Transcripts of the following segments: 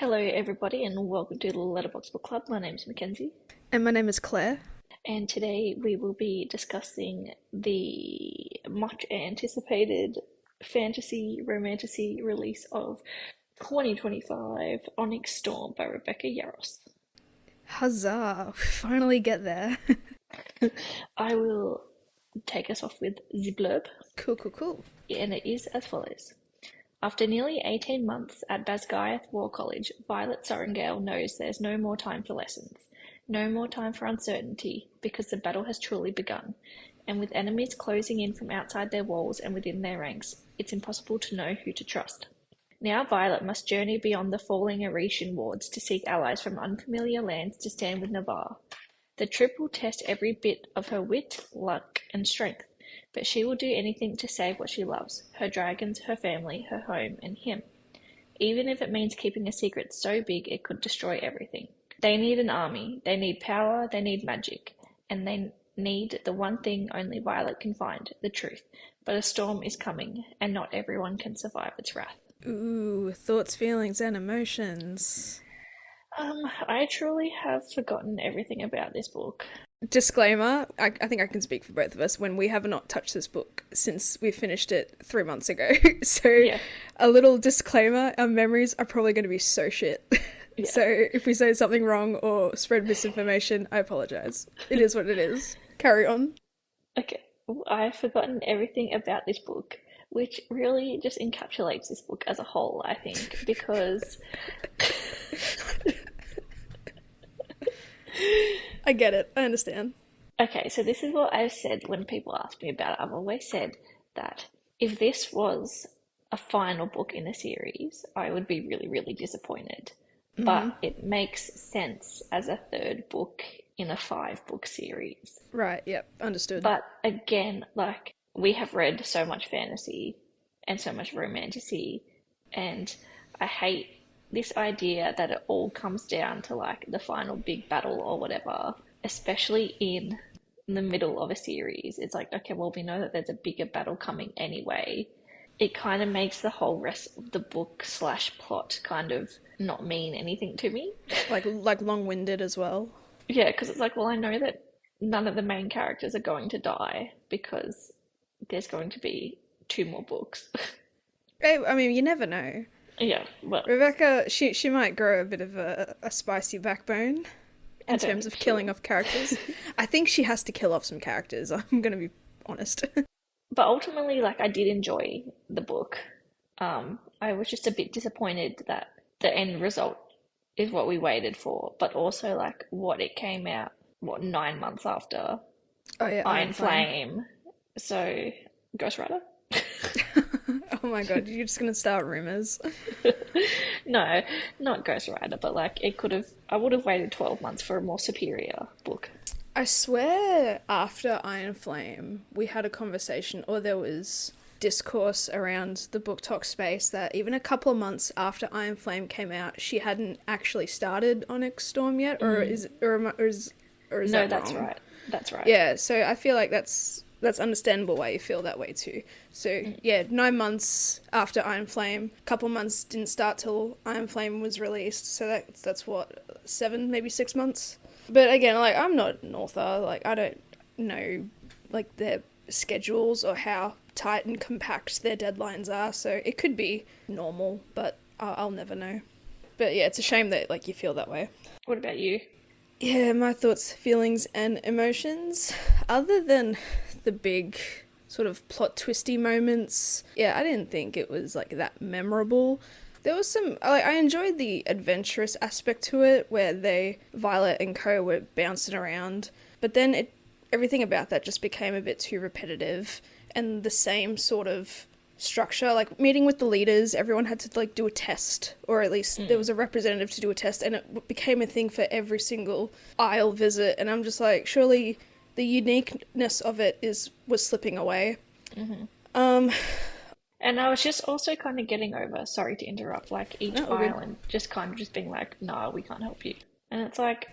Hello, everybody, and welcome to the Letterbox Book Club. My name is Mackenzie, And my name is Claire. and today we will be discussing the much anticipated fantasy romantasy release of 2025 Onyx Storm by Rebecca Yarros. Huzzah! We finally get there. I will take us off with the blurb, Cool. and it is as follows. After nearly 18 months at Basgiath War College, Violet Sorrengail knows there's no more time for lessons, no more time for uncertainty, because the battle has truly begun, and with enemies closing in from outside their walls and within their ranks, it's impossible to know who to trust. Now Violet must journey beyond the falling Aretian wards to seek allies from unfamiliar lands to stand with Navarre. The trip will test every bit of her wit, luck, and strength, but she will do anything to save what she loves, her dragons, her family, her home, and him, even if it means keeping a secret so big it could destroy everything. They need an army, they need power, they need magic, and they need the one thing only Violet can find, the truth. But a storm is coming, and not everyone can survive its wrath. Ooh, thoughts, feelings, and emotions. I truly have forgotten everything about this book. Disclaimer, I think I can speak for both of us when we have not touched this book since we finished it 3 months ago. So, Yeah. a little disclaimer, our memories are probably going to be so shit. Yeah. So, if we say something wrong or spread misinformation, I apologise. It is what it is. Carry on. Okay, I've forgotten everything about this book, which really just encapsulates this book as a whole, I think, because I get it. I understand. okay, so this is what I've said when people ask me about it. I've always said that if this was a final book in a series, I would be really, really disappointed. But it makes sense as a third book in a 5 book series. Right, yep, understood. But again, like, we have read so much fantasy and so much romantasy, and I hate this idea that it all comes down to like the final big battle or whatever, especially in the middle of a series. It's like, okay, well, we know that there's a bigger battle coming anyway. It kind of makes the whole rest of the book slash plot kind of not mean anything to me. Like long-winded as well. Yeah, because it's like, well, I know that none of the main characters are going to die because there's going to be 2 more books. I mean, you never know. Yeah, well, Rebecca, she might grow a bit of a spicy backbone I in don't terms of think she killing will. off characters. I think she has to kill off some characters, I'm gonna be honest. But ultimately, like, I did enjoy the book. I was just a bit disappointed that the end result is what we waited for, but also like what it came out, what, 9 months after Oh yeah, Iron Iron Flame. Flame. So, Ghost Rider? Oh my god, you're just gonna start rumors. No, not Ghost Rider, but like I would have waited 12 months for a more superior book. I swear after Iron Flame, we had a conversation, or there was discourse around the book talk space that even a couple of months after Iron Flame came out, she hadn't actually started Onyx Storm yet, or is No, that that's wrong? right. That's right. Yeah, so I feel like that's understandable why you feel that way too. So yeah, 9 months after Iron Flame, a couple months didn't start till Iron Flame was released. So that's what, 7, maybe 6 months. But again, like I'm not an author, like I don't know like their schedules or how tight and compact their deadlines are. So it could be normal, but I'll never know. But yeah, it's a shame that like you feel that way. What about you? Yeah, my thoughts, feelings, and emotions. Other than the big sort of plot twisty moments, yeah, I didn't think it was like that memorable. There was some, I enjoyed the adventurous aspect to it, where Violet and Co were bouncing around, but then everything about that just became a bit too repetitive, and the same sort of structure, like meeting with the leaders, everyone had to like do a test, or at least there was a representative to do a test, and it became a thing for every single Isle visit, and I'm just like, surely the uniqueness of it was slipping away. Um, And I was just also kind of getting over, sorry to interrupt, like each no, all good. island just kind of just being like, nah, we can't help you. And it's like,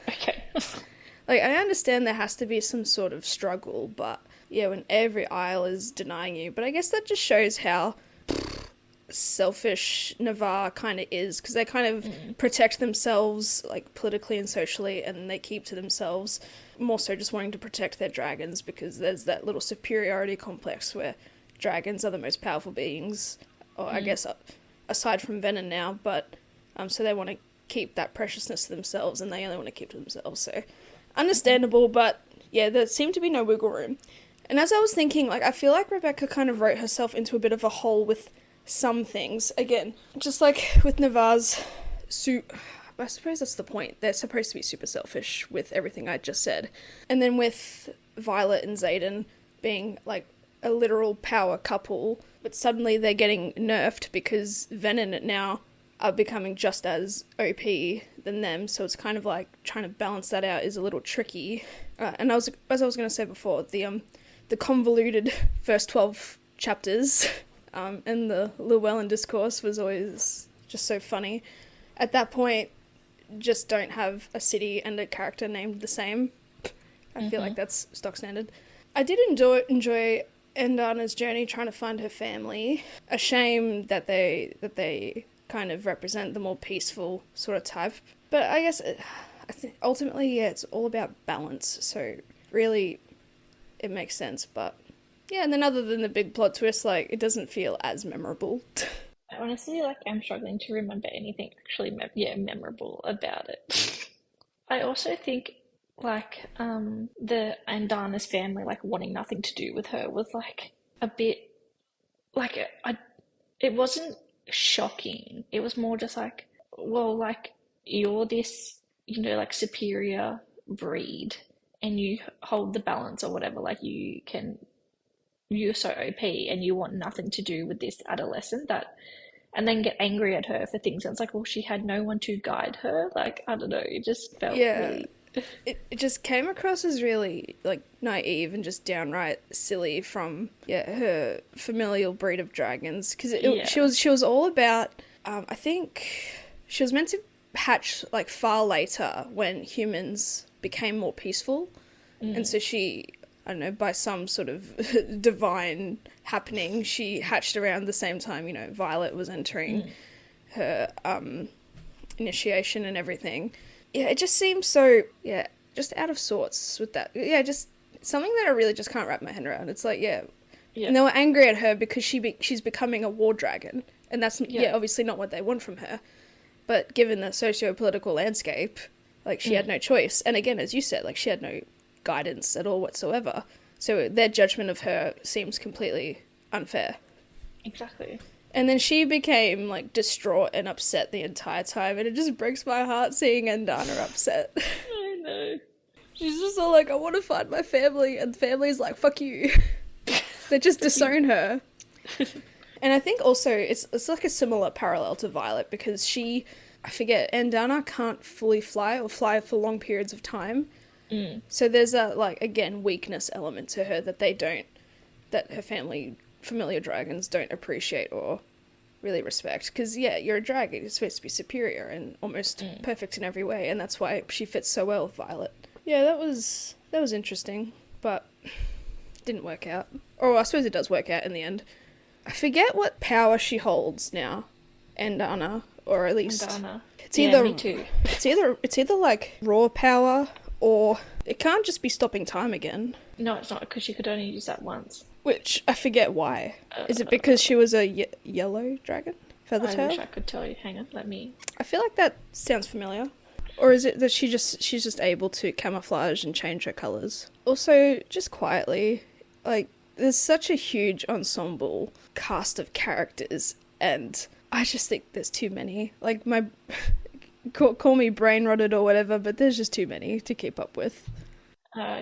okay. Like, I understand there has to be some sort of struggle, but yeah, when every Isle is denying you, but I guess that just shows how selfish Navarre kind of is, because they kind of protect themselves, like, politically and socially, and they keep to themselves, more so just wanting to protect their dragons, because there's that little superiority complex where dragons are the most powerful beings, or I guess aside from Venom now, but so they want to keep that preciousness to themselves, and they only want to keep to themselves, so understandable, but yeah, there seemed to be no wiggle room. And as I was thinking, like, I feel like Rebecca kind of wrote herself into a bit of a hole with some things. Again, just like with Navarre's suit, I suppose that's the point. They're supposed to be super selfish with everything I just said. And then with Violet and Xaden being, like, a literal power couple, but suddenly they're getting nerfed because Venom now are becoming just as OP than them, so it's kind of like trying to balance that out is a little tricky. And as I was going to say before, the convoluted first 12 chapters and the Llewellyn discourse was always just so funny. At that point, just don't have a city and a character named the same. I feel like that's stock standard. I did enjoy Endana's journey trying to find her family. A shame that they kind of represent the more peaceful sort of type. But I guess, I think ultimately, yeah, it's all about balance. So really, it makes sense. But yeah, and then other than the big plot twist, like, it doesn't feel as memorable. Honestly, like, I'm struggling to remember anything actually, memorable about it. I also think, like, the Andana's family, like, wanting nothing to do with her was, like, a bit, like, it wasn't shocking. It was more just like, well, like, you're this, like, superior breed, and you hold the balance or whatever, like, you're so OP, and you want nothing to do with this adolescent and then get angry at her for things. And it's like, well, she had no one to guide her. Like, I don't know, it just felt really... It just came across as really, like, naive and just downright silly from, her familial breed of dragons. Because she was all about, I think she was meant to hatch, like, far later when humans became more peaceful. And so she, I don't know, by some sort of divine happening, she hatched around the same time, Violet was entering her initiation and everything. Yeah, it just seems so, just out of sorts with that. Yeah, just something that I really just can't wrap my head around. It's like, and they were angry at her because she's becoming a war dragon, and that's, obviously not what they want from her. But given the socio-political landscape, like, she had no choice. And again, as you said, like, she had no guidance at all whatsoever. So their judgment of her seems completely unfair. Exactly. And then she became, like, distraught and upset the entire time, and it just breaks my heart seeing Endana upset. I know. She's just all like, I want to find my family, and the family's like, fuck you. They just disown her. And I think also it's like a similar parallel to Violet, because I forget, Endana can't fully fly or fly for long periods of time. So there's a, like, again, weakness element to her that that her familiar dragons don't appreciate or really respect. Because, you're a dragon, you're supposed to be superior and almost perfect in every way, and that's why she fits so well with Violet. Yeah, that was interesting, but didn't work out. Or I suppose it does work out in the end. I forget what power she holds now, Endana, or at least... Endana. It's either, me too. It's either, like, raw power, or it can't just be stopping time again. No, it's not, because she could only use that once. Which, I forget why. Is it because she was a yellow dragon? Feathertail? I wish I could tell you. Hang on, let me... I feel like that sounds familiar. Or is it that she's just able to camouflage and change her colours? Also, just quietly, like, there's such a huge ensemble cast of characters, and I just think there's too many. Like, my... call me brain-rotted or whatever, but there's just too many to keep up with.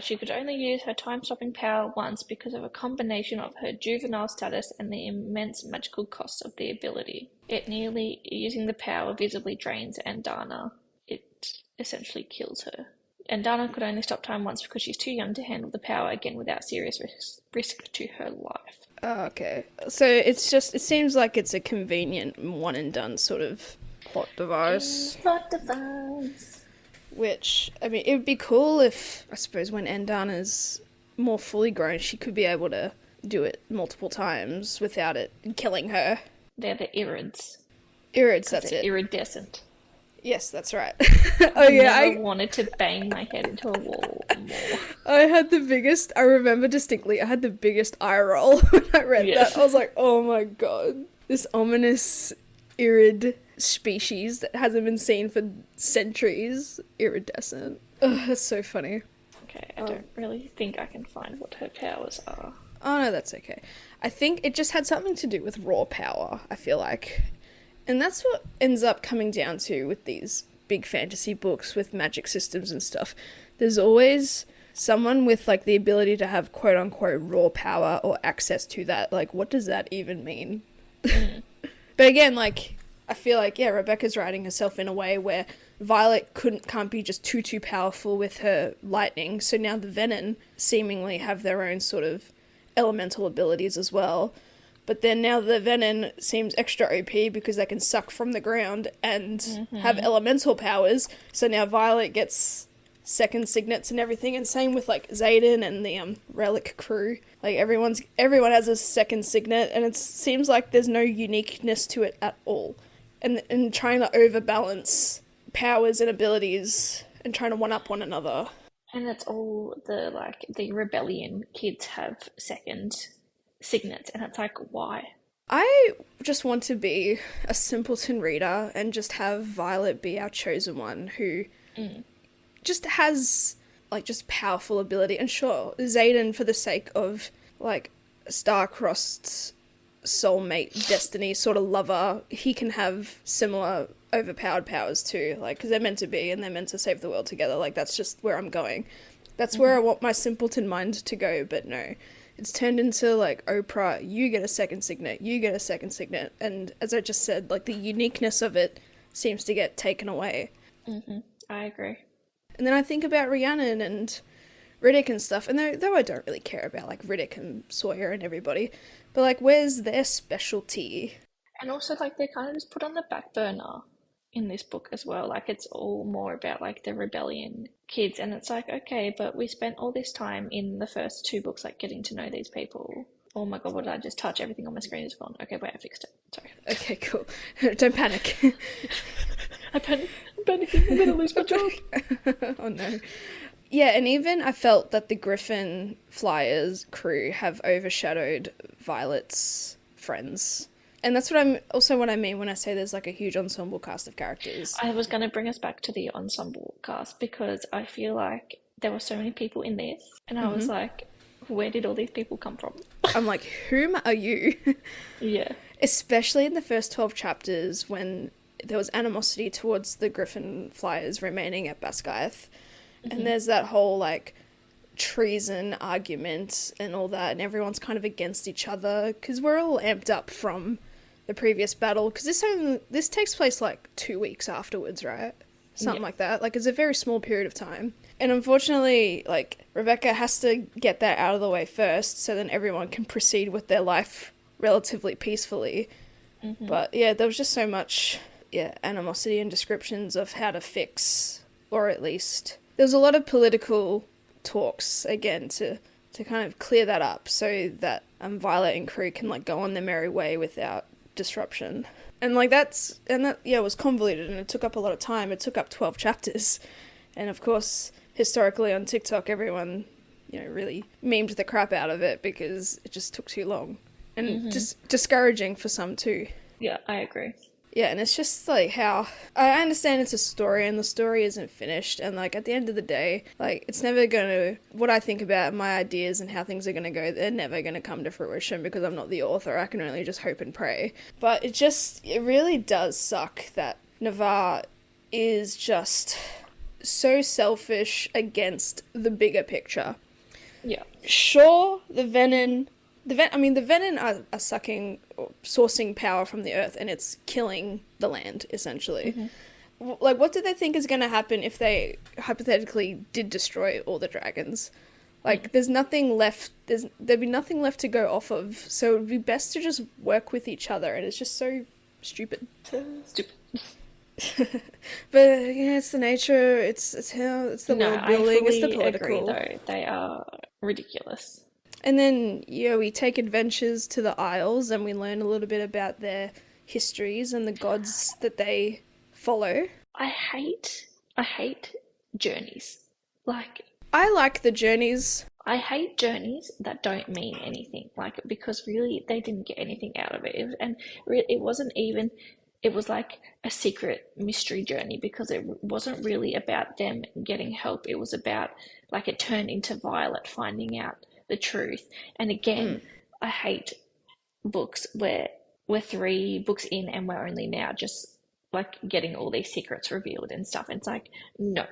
She could only use her time-stopping power once because of a combination of her juvenile status and the immense magical costs of the ability. Using the power visibly drains Endana. It essentially kills her. Endana could only stop time once because she's too young to handle the power again without serious risk to her life. Oh, okay. So it seems like it's a convenient one-and-done sort of plot device. Which, I mean, it would be cool if, I suppose, when Endana's more fully grown, she could be able to do it multiple times without it killing her. They're the irids. Irids, that's it. Iridescent. Yes, that's right. Oh yeah, I wanted to bang my head into a wall more. I remember distinctly, I had the biggest eye roll when I read that. I was like, oh my god, this ominous irid species that hasn't been seen for centuries, iridescent. Ugh, that's so funny. Okay, I don't really think I can find what her powers are. Oh no, that's okay. I think it just had something to do with raw power, I feel like. And that's what ends up coming down to with these big fantasy books with magic systems and stuff. There's always someone with like the ability to have quote unquote raw power or access to that. Like, what does that even mean? But again, like, I feel like, yeah, Rebecca's writing herself in a way where Violet can't be just too powerful with her lightning, so now the Venom seemingly have their own sort of elemental abilities as well. But then now the Venom seems extra OP because they can suck from the ground and have elemental powers, so now Violet gets second signets and everything, and same with like Xaden and the Relic crew. Like everyone has a second signet, and it seems like there's no uniqueness to it at all. And trying to overbalance powers and abilities and trying to one-up one another. And it's all the rebellion kids have second signets, and it's like, why? I just want to be a simpleton reader and just have Violet be our chosen one who just has like just powerful ability. And sure, Xaden, for the sake of like star-crossed soulmate destiny sort of lover, he can have similar overpowered powers too, like, because they're meant to be and they're meant to save the world together. Like, that's just where I'm going. That's where I want my simpleton mind to go. But no, it's turned into like, Oprah, you get a second signet, you get a second signet, and as I just said, like, the uniqueness of it seems to get taken away. I agree. And then I think about Rhiannon and Riddick and stuff, and though I don't really care about like Riddick and Sawyer and everybody, but like, where's their specialty? And also, like, they're kind of just put on the back burner in this book as well. Like, it's all more about like the rebellion kids, and it's like, okay, but we spent all this time in the first two books like getting to know these people. Oh my god, what did I just touch? Everything on my screen is gone. Okay, wait, I fixed it. Sorry. Okay, cool. Don't panic. I'm panicking. I'm gonna lose my job. Oh no. Yeah, and even I felt that the Griffin Flyers crew have overshadowed Violet's friends. And that's what I mean when I say there's like a huge ensemble cast of characters. I was going to bring us back to the ensemble cast because I feel like there were so many people in this, and I was like, where did all these people come from? I'm like, whom are you? Yeah. Especially in the first 12 chapters when there was animosity towards the Griffin Flyers remaining at Basgiath. And there's that whole like treason argument and all that, and everyone's kind of against each other because we're all amped up from the previous battle, because this takes place like 2 weeks afterwards, right? Something like that. Like, it's a very small period of time. And unfortunately, like, Rebecca has to get that out of the way first so then everyone can proceed with their life relatively peacefully. But yeah, there was just so much animosity and descriptions of how to fix, or at least there was a lot of political talks again to kind of clear that up so that Violet and crew can like go on their merry way without disruption. And like that was convoluted, and it took up a lot of time. It took up 12 chapters. And of course, historically on TikTok, everyone, really memed the crap out of it because it just took too long. And just discouraging for some too. Yeah, I agree. Yeah, and it's just like how I understand it's a story and the story isn't finished, and like at the end of the day, like, it's never gonna, what I think about my ideas and how things are gonna go, they're never gonna come to fruition because I'm not the author. I can only just hope and pray. But it really does suck that Navarre is just so selfish against the bigger picture. Yeah. Sure, the Venom are sucking or sourcing power from the earth, and it's killing the land, essentially. Like, what do they think is going to happen if they hypothetically did destroy all the dragons? Like, there's nothing left, there'd be nothing left to go off of, so it would be best to just work with each other, and it's just so stupid. But yeah, it's the nature, it's the world building, it's the political. Agree, though. They are ridiculous. And then, we take adventures to the Isles and we learn a little bit about their histories and the gods that they follow. I hate journeys. Like, I like the journeys. I hate journeys that don't mean anything, like, because really they didn't get anything out of it. It wasn't even, it was like a secret mystery journey because it wasn't really about them getting help. It was about, like, it turned into Violet finding out the truth. And again, I hate books where we're 3 books in and we're only now just like getting all these secrets revealed and stuff. And it's like, no.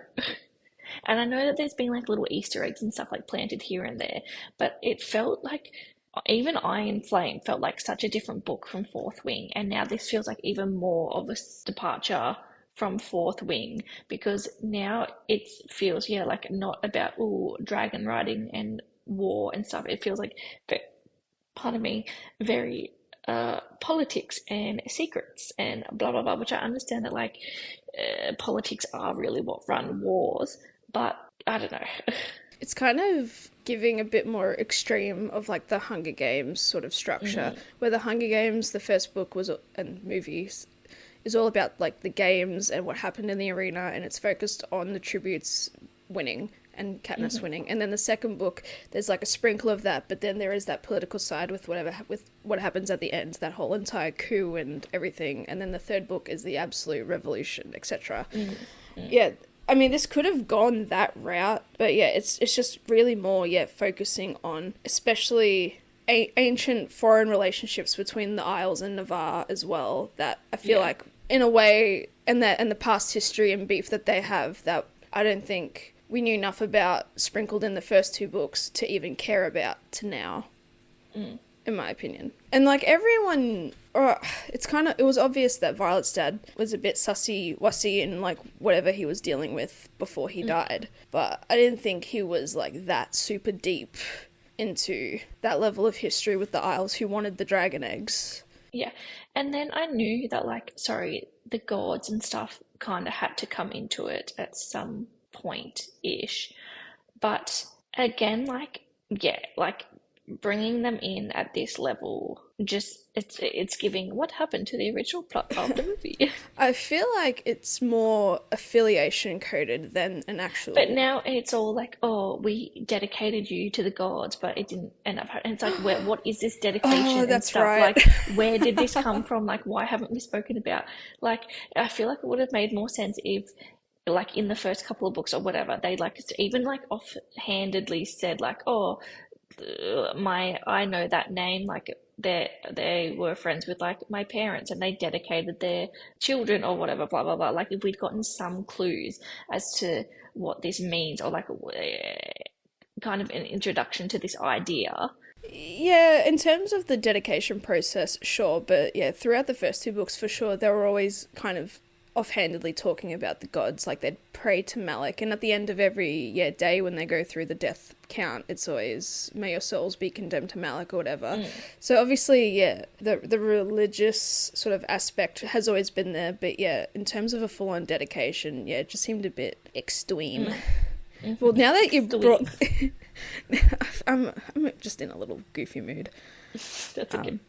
And I know that there's been like little Easter eggs and stuff like planted here and there, but it felt like even Iron Flame felt like such a different book from Fourth Wing, and now this feels like even more of a departure from Fourth Wing because now it feels, yeah, like not about dragon riding and war and stuff. It feels like, pardon me, very politics and secrets and blah blah blah, which I understand that like politics are really what run wars, but I don't know. It's kind of giving a bit more extreme of like the Hunger Games sort of structure, where the Hunger Games, the first book was, and movies, is all about like the games and what happened in the arena, and it's focused on the tributes winning and Katniss winning. And then the second book, there's like a sprinkle of that, but then there is that political side with what happens at the end, that whole entire coup and everything. And then the third book is the absolute revolution, etc. Yeah, I mean, this could have gone that route, but yeah, it's just really more, focusing on especially ancient foreign relationships between the Isles and Navarre as well, that I feel like, in a way, and the past history and beef that they have, that I don't think we knew enough about, sprinkled in the first 2 books, to even care about to now, in my opinion. And like everyone, it was obvious that Violet's dad was a bit sussy-wussy in like whatever he was dealing with before he died, but I didn't think he was like that super deep into that level of history with the Isles who wanted the dragon eggs. Yeah, and then I knew that the gods and stuff kind of had to come into it at some point-ish, but again, bringing them in at this level, just it's giving what happened to the original plot of the movie. I feel like it's more affiliation coded than an actual. But now it's all like, oh, we dedicated you to the gods, but it didn't end up. And it's like, what is this dedication and stuff? Right. Like, where did this come from? Like, why haven't we spoken about? Like, I feel like it would have made more sense if, like, in the first couple of books or whatever, they like even like offhandedly said like, oh, I know that name, like they were friends with like my parents and they dedicated their children or whatever, blah blah blah. Like, if we'd gotten some clues as to what this means, or like kind of an introduction to this idea. Yeah, in terms of the dedication process, sure, but yeah, throughout the first 2 books, for sure, they were always kind of offhandedly talking about the gods, like they'd pray to Malik, and at the end of every day when they go through the death count, it's always, may your souls be condemned to Malik or whatever. So obviously, the religious sort of aspect has always been there, but in terms of a full-on dedication, it just seemed a bit extreme. Well, now that you brought I'm just in a little goofy mood. That's okay.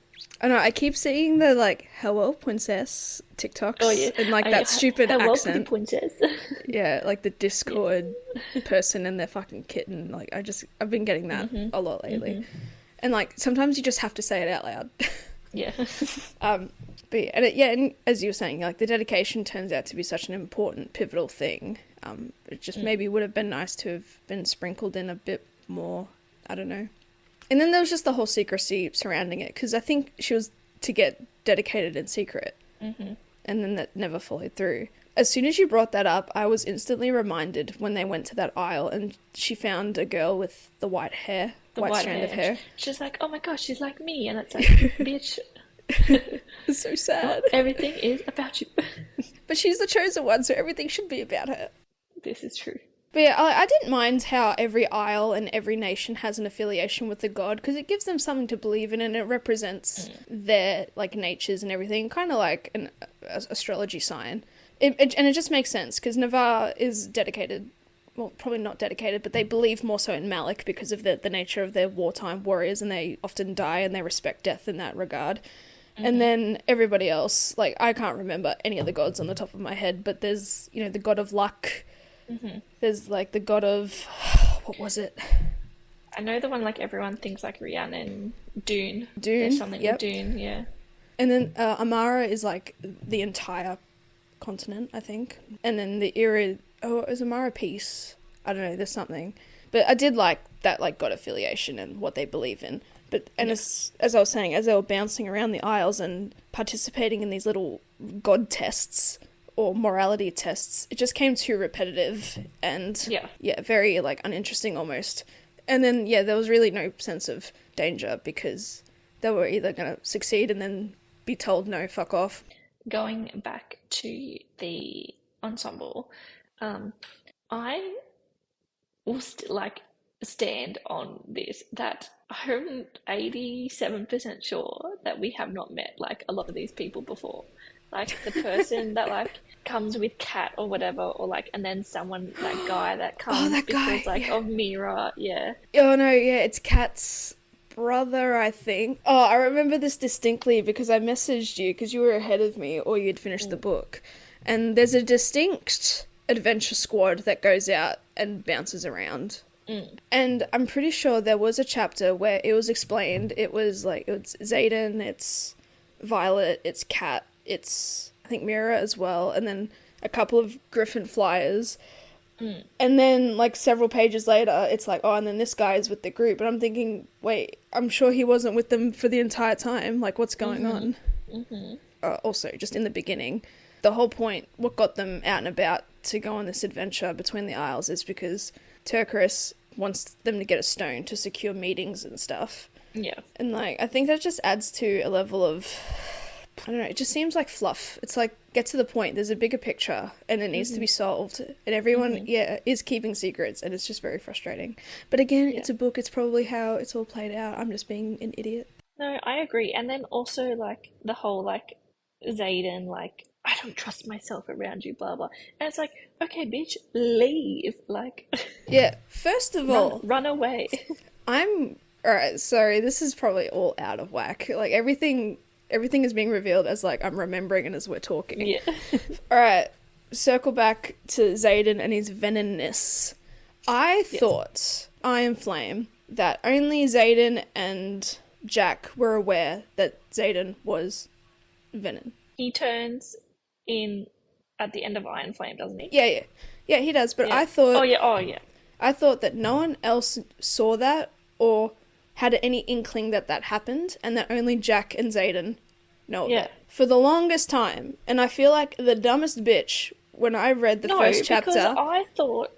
I know, I keep seeing the, like, hello, princess TikToks, and, like, that stupid accent. Princess. Yeah, like the Discord person and their fucking kitten. Like, I've been getting that a lot lately. And, like, sometimes you just have to say it out loud. Yeah. And as you were saying, like, the dedication turns out to be such an important, pivotal thing. It just maybe would have been nice to have been sprinkled in a bit more, I don't know. And then there was just the whole secrecy surrounding it, because I think she was to get dedicated in secret. And then that never followed through. As soon as you brought that up, I was instantly reminded when they went to that aisle and she found a girl with the white hair, white strand of hair. She's like, oh my gosh, she's like me. And it's like, bitch. It's so sad. Everything is about you. But she's the chosen one, so everything should be about her. This is true. But yeah, I didn't mind how every isle and every nation has an affiliation with the god, because it gives them something to believe in and it represents their, like, natures and everything, kind of like an astrology sign. And it just makes sense, because Navarre is dedicated, well, probably not dedicated, but they believe more so in Malik because of the nature of their wartime warriors, and they often die and they respect death in that regard. And then everybody else, like, I can't remember any of the gods on the top of my head, but there's, you know, the god of luck. There's, like, the god of... what was it? I know the one like everyone thinks like Rhiannon, Dune. Dune, There's something yep. with Dune, yeah. And then Amara is, like, the entire continent, I think. And then the is Amara peace? I don't know, there's something. But I did like that, like, god affiliation and what they believe in. But as I was saying, as they were bouncing around the aisles and participating in these little god tests or morality tests, it just came too repetitive and very, like, uninteresting almost. And then there was really no sense of danger because they were either going to succeed and then be told no, fuck off. Going back to the ensemble, I will stand on this that I'm 87% sure that we have not met like a lot of these people before. Like the person that like comes with Kat or whatever, or like, and then someone, that guy that comes because like of Mira, Oh no, it's Kat's brother, I think. Oh, I remember this distinctly because I messaged you because you were ahead of me or you'd finished the book. And there's a distinct adventure squad that goes out and bounces around. And I'm pretty sure there was a chapter where it was explained. It was like, it's Xaden, it's Violet, it's Kat, it's, I think, Mira as well, and then a couple of Griffin flyers. And then, like, several pages later, it's like, oh, and then this guy is with the group. And I'm thinking, wait, I'm sure he wasn't with them for the entire time. Like, what's going on? Also, just in the beginning, the whole point, what got them out and about to go on this adventure between the Isles is because Turquoise wants them to get a stone to secure meetings and stuff. Yeah. And, like, I think that just adds to a level of... I don't know, it just seems like fluff. It's like, get to the point, there's a bigger picture, and it needs to be solved. And everyone, is keeping secrets, and it's just very frustrating. But again, it's a book, it's probably how it's all played out. I'm just being an idiot. No, I agree. And then also, like, the whole, like, Xaden, like, I don't trust myself around you, blah, blah. And it's like, okay, bitch, leave. Like... Yeah, first of all... Run away. Alright, sorry, this is probably all out of whack. Like, everything is being revealed as, like, I'm remembering and as we're talking. Yeah. Alright, circle back to Xaden and his venonness. I thought, I am Flame, that only Xaden and Jack were aware that Xaden was venom. He turns in at the end of Iron Flame, doesn't he? Yeah, he does, but I thought... Oh, yeah. I thought that no one else saw that or had any inkling that happened, and that only Jack and Xaden know of it. For the longest time. And I feel like the dumbest bitch when I read the first chapter... No, because I thought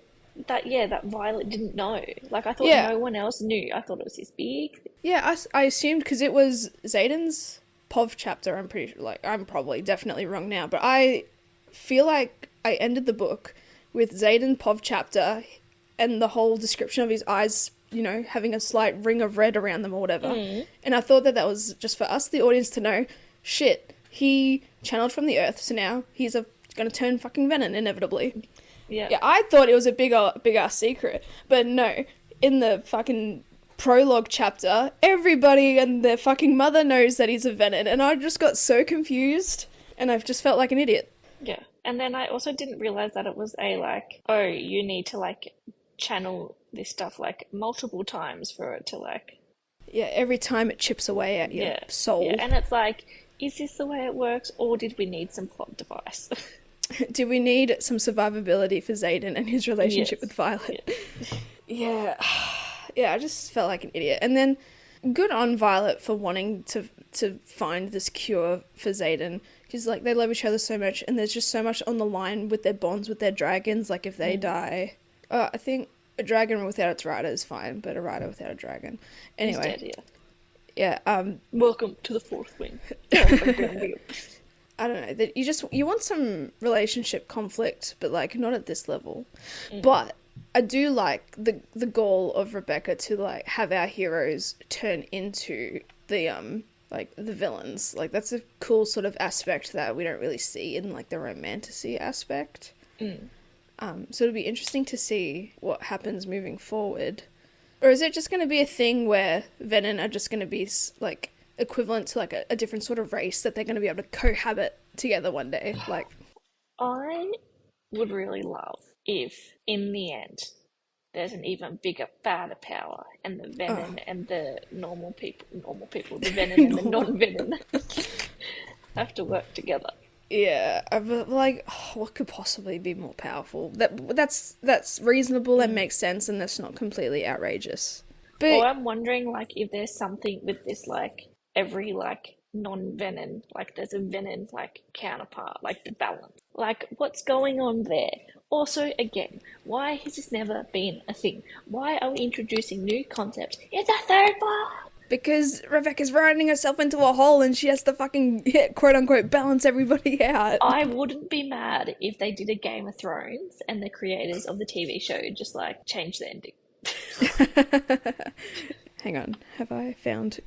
that, that Violet didn't know. Like, I thought no one else knew. I thought it was this big... Yeah, I assumed because it was Xaden's POV chapter, I'm pretty sure, like, I'm probably definitely wrong now, but I feel like I ended the book with Xaden POV chapter and the whole description of his eyes, you know, having a slight ring of red around them or whatever. And I thought that was just for us, the audience, to know, shit, he channeled from the earth, so now he's going to turn fucking venom, inevitably. Yeah, I thought it was a big ass secret, but no, in the fucking prologue chapter, everybody and their fucking mother knows that he's a venom, and I just got so confused, and I've just felt like an idiot. Yeah, and then I also didn't realise that it was a, like, oh, you need to, like, channel this stuff, like, multiple times for it to, like... Yeah, every time it chips away at your soul. Yeah, and it's like, is this the way it works, or did we need some plot device? Do we need some survivability for Xaden and his relationship with Violet? Yeah. Yeah, I just felt like an idiot. And then, good on Violet for wanting to find this cure for Xaden. Because, like, they love each other so much, and there's just so much on the line with their bonds with their dragons. Like, if they die... I think a dragon without its rider is fine, but a rider without a dragon. Anyway. Dead, yeah. Welcome to the fourth wing. I don't know. That you want some relationship conflict, but, like, not at this level. But I do like the goal of Rebecca to, like, have our heroes turn into the the villains. Like, that's a cool sort of aspect that we don't really see in, like, the romantasy aspect. So it'll be interesting to see what happens moving forward. Or is it just going to be a thing where Venom are just going to be, like, equivalent to like a different sort of race that they're going to be able to cohabit together one day. Like, I would really love if, in the end, there's an even bigger, badder power, and the venom and the normal people, the venom and the non-venom have to work together. yeah, I'm like, what could possibly be more powerful? That's reasonable and makes sense, and that's not completely outrageous. But Or I'm wondering, like, if there's something with this, like, every, like, non-venom, like, there's a venom, like, counterpart, like, the balance. Like, what's going on there? Also, again, why has this never been a thing? Why are we introducing new concepts? It's a third part! because Rebecca's riding herself into a hole and she has to fucking, quote unquote, balance everybody out. I wouldn't be mad if they did a Game of Thrones and the creators of the TV show just, like, changed the ending. Hang on, have I found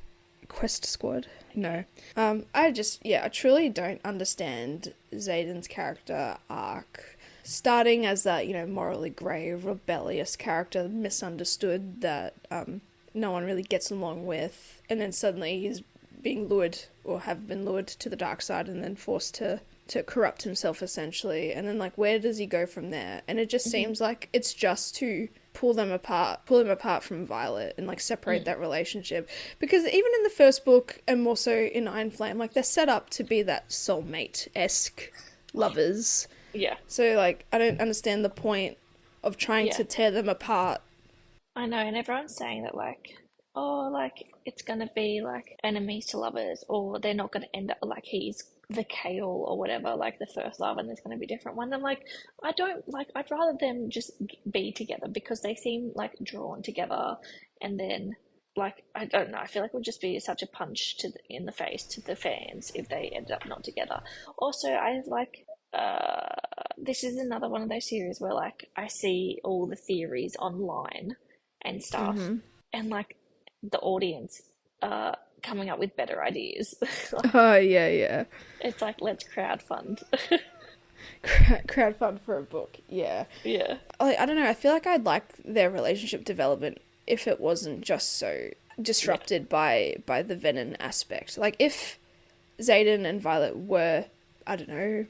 Quest Squad? No. I truly don't understand Xaden's character arc. Starting as that, morally grey, rebellious character, misunderstood, that no one really gets along with, and then suddenly he's being lured, or have been lured to the dark side, and then forced to corrupt himself, essentially. And then, like, where does he go from there? And it just seems like it's just to pull him apart from Violet and, like, separate that relationship. Because even in the first book, and more so in Iron Flame, like, they're set up to be that soulmate-esque lovers. Yeah. So, like, I don't understand the point of trying to tear them apart. I know, and everyone's saying that, like, oh, like, it's gonna be, like, enemies to lovers, or they're not gonna end up, like, he's the Kale or whatever, like, the first love, and there's gonna be a different one. I'm like, I'd rather them just be together, because they seem, like, drawn together, and then, like, I don't know, I feel like it would just be such a punch in the face to the fans if they ended up not together. Also, I, like, this is another one of those series where, like, I see all the theories online and stuff, and, like, the audience coming up with better ideas. Like, Oh, yeah. it's like, let's crowdfund. Crowdfund for a book, yeah. Yeah. Like, I don't know, I feel like I'd like their relationship development if it wasn't just so disrupted by the Venom aspect. Like, if Xaden and Violet were, I don't know,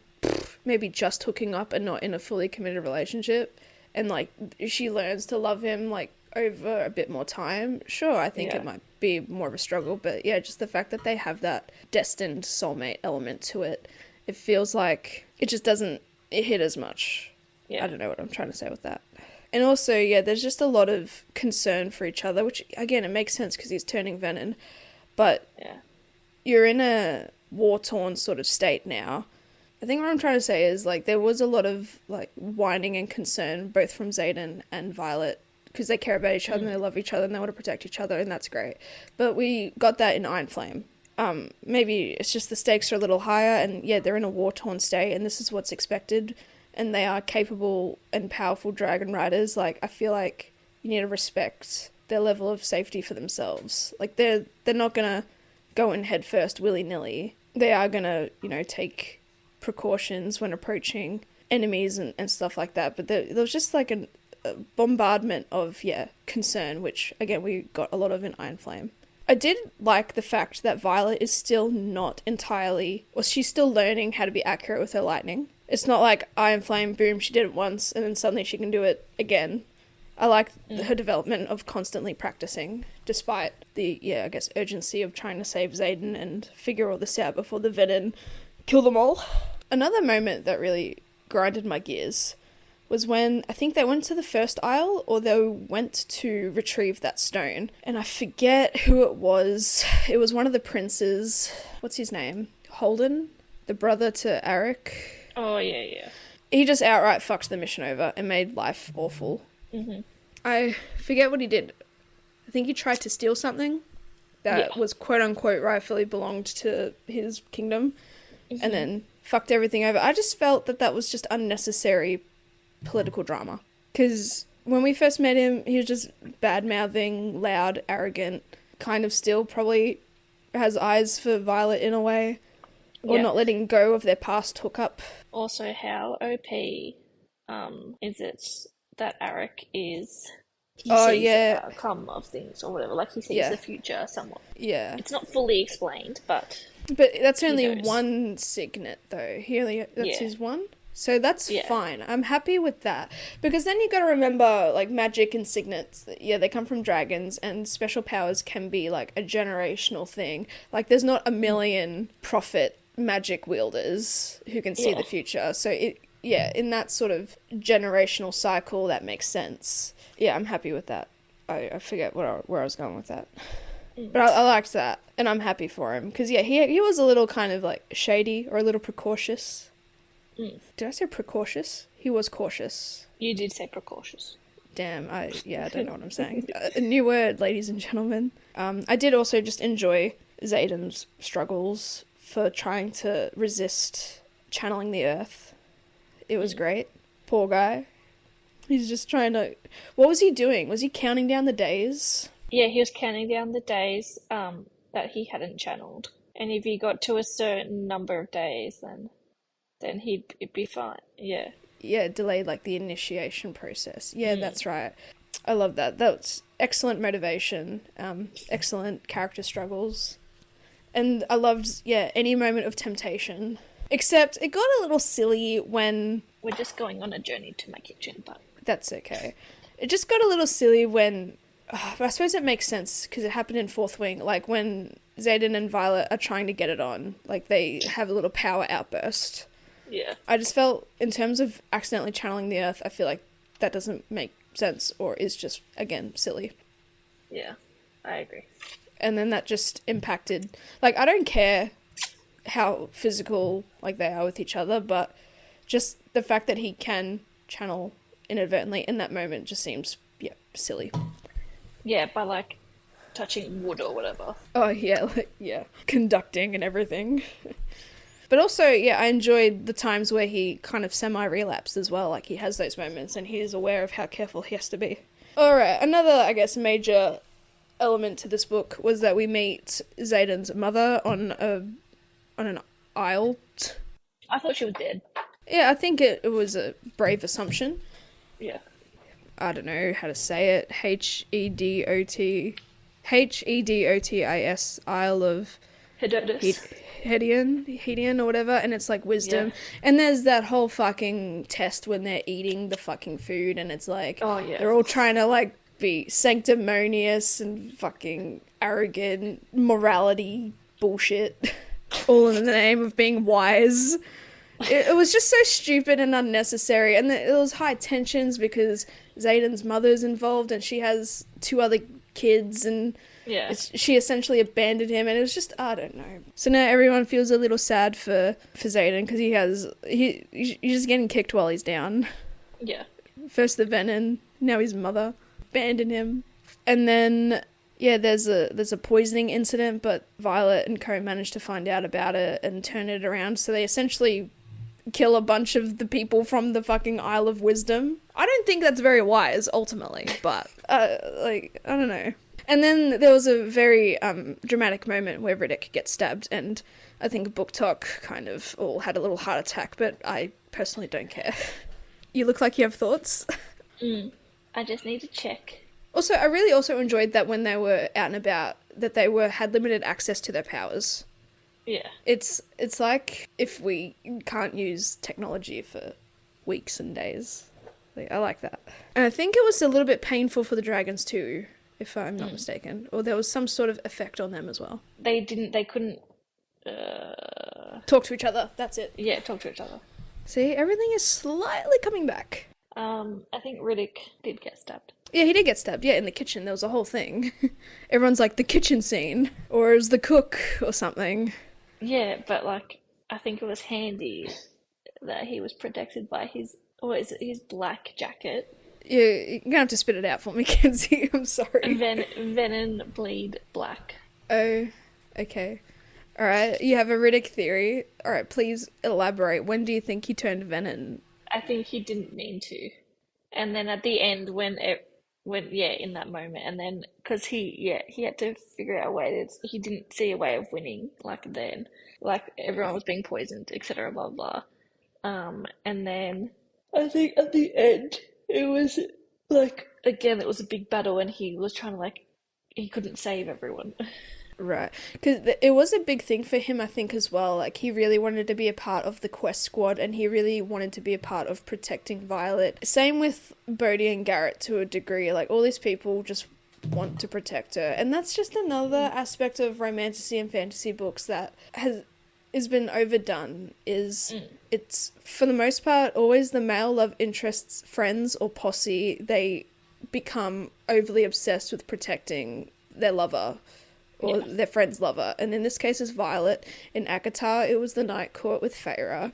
maybe just hooking up and not in a fully committed relationship, and, like, she learns to love him, like, over a bit more time, sure, I think it might be more of a struggle, but yeah, just the fact that they have that destined soulmate element to it, it feels like it just doesn't hit as much. I don't know what I'm trying to say with that. And also, there's just a lot of concern for each other, which, again, it makes sense because he's turning Venom, but you're in a war-torn sort of state now. I think what I'm trying to say is, like, there was a lot of, like, whining and concern both from Xaden and Violet, because they care about each other and they love each other and they want to protect each other, and that's great. But we got that in Iron Flame. Maybe it's just the stakes are a little higher, and they're in a war-torn state, and this is what's expected, and they are capable and powerful dragon riders. Like, I feel like you need to respect their level of safety for themselves. Like, they're not gonna go in head first willy-nilly. They are gonna, take precautions when approaching enemies and stuff like that. But there was just like a bombardment of concern, which again we got a lot of in Iron Flame. I did like the fact that Violet is still not entirely, or she's still learning how to be accurate with her lightning. It's not like Iron Flame, boom, she did it once and then suddenly she can do it again. I like her development of constantly practicing, despite the I guess urgency of trying to save Xaden and figure all this out before the Venom kill them all. Another moment that really grinded my gears was when I think they went to the first isle, or they went to retrieve that stone, and I forget who it was. It was one of the princes. What's his name? Holden? The brother to Eric? Oh, yeah. He just outright fucked the mission over and made life awful. I forget what he did. I think he tried to steal something that was quote-unquote rightfully belonged to his kingdom, and then fucked everything over. I just felt that was just unnecessary political drama, because when we first met him, he was just bad-mouthing, loud, arrogant, kind of still probably has eyes for Violet in a way, or not letting go of their past hookup. Also, how OP is it that Eric is he Oh, sees the yeah. outcome of things or whatever. Like he sees Yeah. the future somewhat. Yeah. It's not fully explained, but But that's he only knows. one signet, though. That's Yeah. his one. So that's Yeah. fine. I'm happy with that. Because then you gotta remember, like, magic and signets, yeah, they come from dragons, and special powers can be, like, a generational thing. Like, there's not a million prophet magic wielders who can see Yeah. the future. So, in that sort of generational cycle, that makes sense. Yeah, I'm happy with that. I forget where I was going with that. But I liked that, and I'm happy for him. Because, yeah, he was a little kind of, like, shady or a little precautious. Did I say precautious? He was cautious. You did say precautious. Damn, I don't know what I'm saying. A new word, ladies and gentlemen. I did also just enjoy Xaden's struggles for trying to resist channeling the earth. It was great. Poor guy. He's just trying to... What was he doing? Was he counting down the days? Yeah, he was counting down the days that he hadn't channeled. And if he got to a certain number of days, then it'd be fine. Yeah. Yeah, delayed, like, the initiation process. Yeah, that's right. I love that. That's excellent motivation. Excellent character struggles. And I loved, any moment of temptation. Except it got a little silly when... We're just going on a journey to my kitchen, but... That's okay. It just got a little silly when... but I suppose it makes sense, because it happened in Fourth Wing. Like, when Xaden and Violet are trying to get it on, like, they have a little power outburst. Yeah. I just felt, in terms of accidentally channeling the earth, I feel like that doesn't make sense, or is just, again, silly. Yeah, I agree. And then that just impacted... Like, I don't care how physical, like, they are with each other, but just the fact that he can channel inadvertently in that moment just seems, silly. Yeah, by, like, touching wood or whatever. Oh, yeah, conducting and everything. But also, I enjoyed the times where he kind of semi-relapsed as well. Like, he has those moments and he is aware of how careful he has to be. Alright, another, I guess, major element to this book was that we meet Xaden's mother on an isle. I thought she was dead. Yeah, I think it was a brave assumption. Yeah. I don't know how to say it. Hedotis, Isle of... Hedian or whatever, and it's like wisdom. Yeah. And there's that whole fucking test when they're eating the fucking food, and it's like, they're all trying to, like, be sanctimonious and fucking arrogant morality bullshit, all in the name of being wise. It was just so stupid and unnecessary, and it was high tensions because Xaden's mother's involved, and she has 2 other kids, and she essentially abandoned him, and it was just, I don't know. So now everyone feels a little sad for Xaden, because he's just getting kicked while he's down. Yeah. First the venom, now his mother abandoned him. And then, there's a poisoning incident, but Violet and Co managed to find out about it and turn it around, so they essentially kill a bunch of the people from the fucking Isle of Wisdom. I don't think that's very wise, ultimately, but, I don't know. And then there was a very dramatic moment where Riddick gets stabbed, and I think Book Talk kind of all had a little heart attack, but I personally don't care. You look like you have thoughts. I just need to check. Also, I really also enjoyed that when they were out and about, that they had limited access to their powers. Yeah. It's like if we can't use technology for weeks and days. I like that. And I think it was a little bit painful for the dragons too, if I'm not mistaken. Or there was some sort of effect on them as well. They couldn't... Talk to each other, that's it. Yeah, talk to each other. See, everything is slightly coming back. I think Riddick did get stabbed. Yeah, he did get stabbed. Yeah, in the kitchen. There was a whole thing. Everyone's like, the kitchen scene. Or it was the cook or something. Yeah, but, like, I think it was handy that he was protected by his black jacket. Yeah, you're gonna have to spit it out for me, Kenzie. I'm sorry. Venom bleed black. Oh, okay. Alright, you have a Riddick theory. Alright, please elaborate. When do you think he turned Venom? I think he didn't mean to. And then at the end, in that moment, and then, because he had to figure out a way he didn't see a way of winning, like then. Like, everyone was being poisoned, etc., blah, blah. And then, I think at the end, it was, like, again, it was a big battle and he was trying to like, he couldn't save everyone. Right. Because it was a big thing for him, I think, as well. Like, he really wanted to be a part of the quest squad and he really wanted to be a part of protecting Violet. Same with Bodhi and Garrett to a degree. Like, all these people just want to protect her. And that's just another aspect of romantasy and fantasy books that has been overdone, is it's, for the most part, always the male love interest's friends or posse. They become overly obsessed with protecting their lover. Or their friend's lover. And in this case is Violet. In ACOTAR, it was the Night Court with Feyre.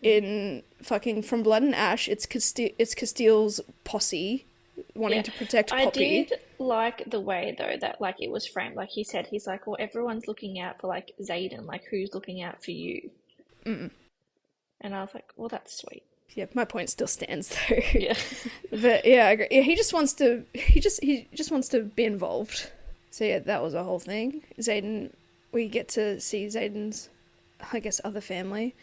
In fucking From Blood and Ash, it's Castile's posse wanting to protect Poppy. I did like the way, though, that, like, it was framed. Like, he said, he's like, well, everyone's looking out for, like, Xaden. Like, who's looking out for you? And I was like, well, that's sweet. Yeah, my point still stands, though. Yeah. But, yeah, I agree. Yeah, he just wants to be involved. So yeah, that was a whole thing. Xaden, we get to see Xaden's, I guess, other family.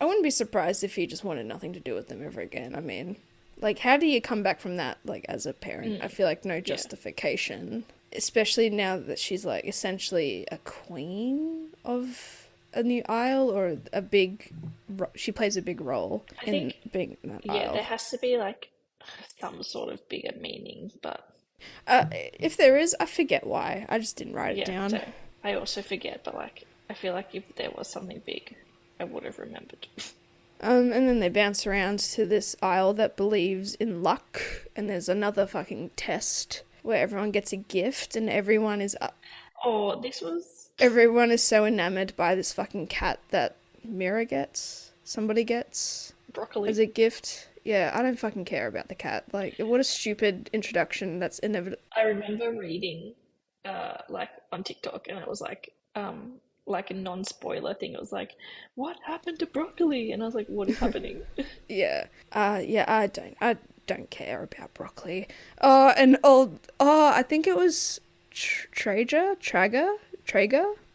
I wouldn't be surprised if he just wanted nothing to do with them ever again. I mean, like, how do you come back from that, like, as a parent? I feel like no justification. Especially now that she's, like, essentially a queen of a new isle, or she plays a big role in being that isle. Yeah, there has to be, like, some sort of bigger meaning, but... if there is, I forget why. I just didn't write it down. So I also forget, but like I feel like if there was something big, I would have remembered. And then they bounce around to this isle that believes in luck, and there's another fucking test where everyone gets a gift, and everyone is everyone is so enamored by this fucking cat that somebody gets broccoli as a gift. Yeah, I don't fucking care about the cat. Like, what a stupid introduction that's inevitable. I remember reading, like, on TikTok, and it was like a non-spoiler thing. It was like, what happened to broccoli? And I was like, what is happening? Yeah. I don't care about broccoli. I think it was Traeger?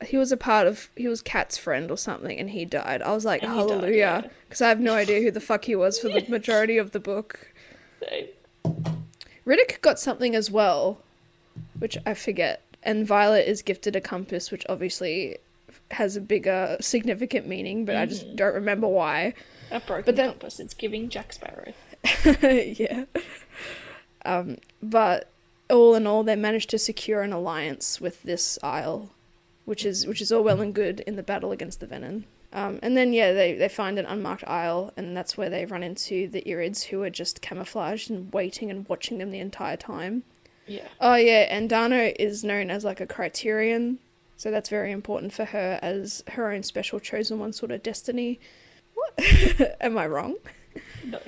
He was Kat's friend or something, and he died. I was like, and hallelujah, because I have no idea who the fuck he was for the majority of the book. Same. Riddick got something as well, which I forget, and Violet is gifted a compass, which obviously has a bigger significant meaning, but I just don't remember why. A broken compass, it's giving Jack Sparrow. Yeah. But all in all, they managed to secure an alliance with this isle, which is all well and good in the battle against the Venom. And then, they find an unmarked isle, and that's where they run into the Irids, who are just camouflaged and waiting and watching them the entire time. Yeah. Oh, yeah, and Dano is known as, like, a Criterion, so that's very important for her as her own special chosen one sort of destiny. What? Am I wrong? No.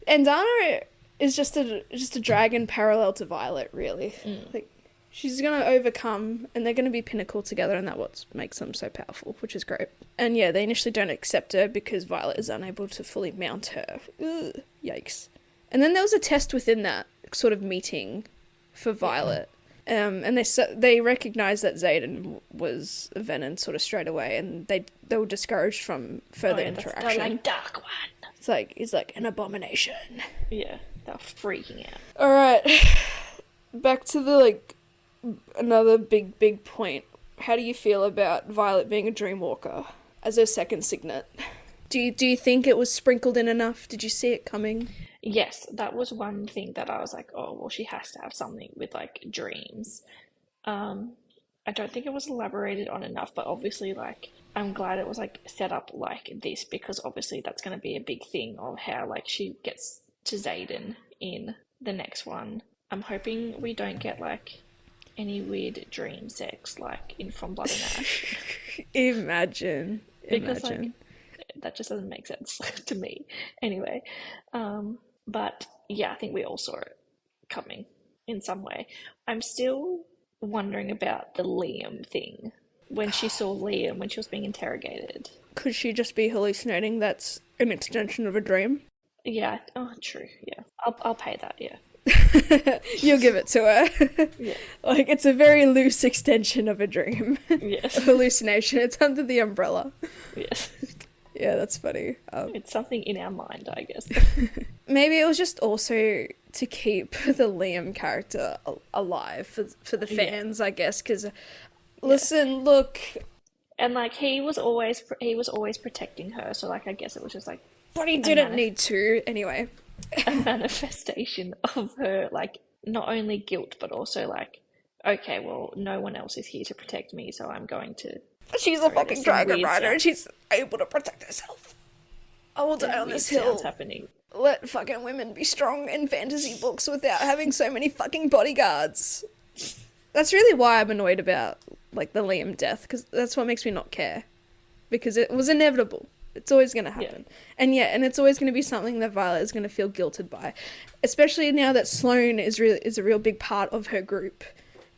And Dano is just a dragon parallel to Violet, really. Like, she's going to overcome, and they're going to be pinnacle together, and that's what makes them so powerful, which is great. And yeah, they initially don't accept her because Violet is unable to fully mount her. Ugh, yikes. And then there was a test within that sort of meeting for Violet. And they recognized that Xaden was a Venom sort of straight away, and they were discouraged from further interaction. They're like, dark one. It's like an abomination. Yeah, they're freaking out. Alright, back to the, another big point. How do you feel about Violet being a Dreamwalker as her second signet? Do you think it was sprinkled in enough? Did you see it coming? Yes, that was one thing that I was like, oh, well, she has to have something with, dreams. I don't think it was elaborated on enough, but obviously, I'm glad it was, set up like this, because obviously that's going to be a big thing of how, she gets to Xaden in the next one. I'm hoping we don't get, any weird dream sex, in From Blood and Ash. Imagine. Because, that just doesn't make sense to me. Anyway, but yeah, I think we all saw it coming in some way. I'm still wondering about the Liam thing. When she saw Liam, when she was being interrogated. Could she just be hallucinating? That's an extension of a dream? Yeah. Oh, true. Yeah. I'll pay that, yeah. You'll give it to her. Yeah. It's a very loose extension of a dream. Yes. A hallucination. It's under the umbrella. Yes. Yeah, that's funny. It's something in our mind, I guess. Maybe it was just also to keep the Liam character alive for the fans, I guess, because listen, look, and like he was always protecting her, so like I guess it was just like, but he didn't need to anyway. A manifestation of her like not only guilt but also like, okay, well, no one else is here to protect me, so I'm going to. She's a fucking dragon rider, and she's able to protect herself. I will die on this hill. Happening. Let fucking women be strong in fantasy books without having so many fucking bodyguards. That's really why I'm annoyed about like the Liam death, because that's what makes me not care, because it was inevitable. It's always going to happen. And it's always going to be something that Violet is going to feel guilted by, especially now that Sloane is a real big part of her group,